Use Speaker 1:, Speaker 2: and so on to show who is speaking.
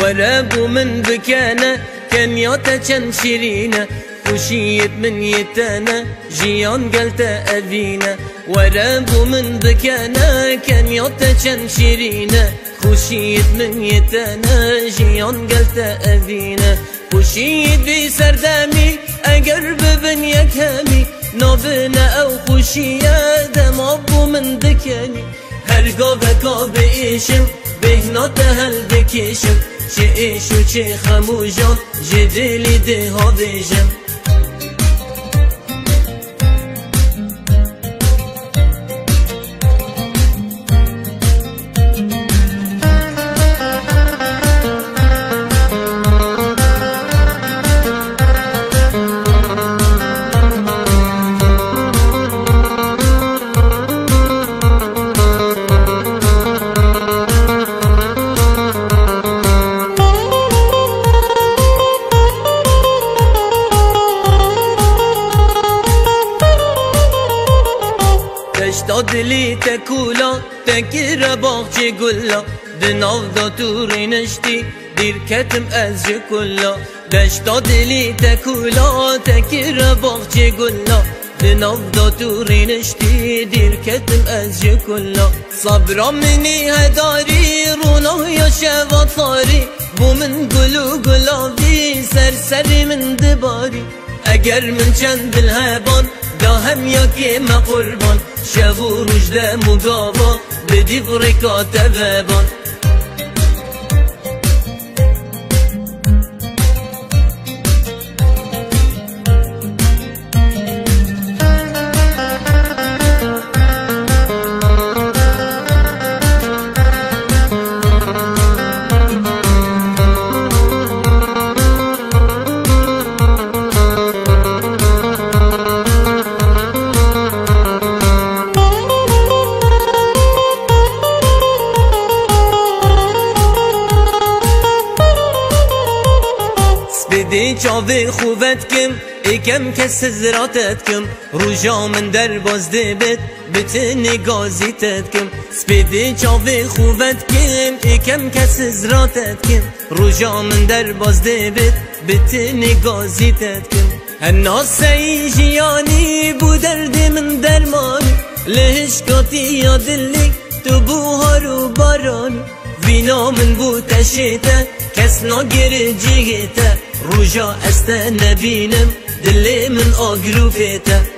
Speaker 1: ورابو من بكانا كان ياتا كان شيرينا خوشيت من يتانا جيان قلتا أبينا ورابو من بكانا كان ياتا كان شيرينا خوشيت من يتانا جيان قلتا أبينا خوشيت بي سردامي أقرب بن يكامي نابنا أو خوشية دمابو من دكاني هرقا بكا بإيشم بهنات هل بكيشم چه ایشو چه خموجان جدلی ده ها بیجم دلی تکولا تکیر باغچه گلا دناو دا توری نشتی دیر کتم از جکلا دشتا دلی تکولا تکیر باغچه گلا دناو دا توری نشتی دیر کتم از جکلا صبرا منی هداری رونا یا شواتاری بو من گلو گلابی سرسری من دباری اگر من چند بالهبان دا هم یکی ما قربان شب و روز مقابا بدی برکات بابان دی چاوی خوبت کم ایکم کس زراتت کم روژا من در باز دبت بتنی گازیتت کم سپیدی چاوی خوبت کم ایکم کس زراتت کم روژا من در باز دبت بتنی گازیتت کم هناس ای جیانی بو درد من درمانی لهشکاتی یا دلی تو بوهارو بارانی وینا من بو تشیته کس ناگیر جیگیته روژا است نبینم دلی من آگرو پیته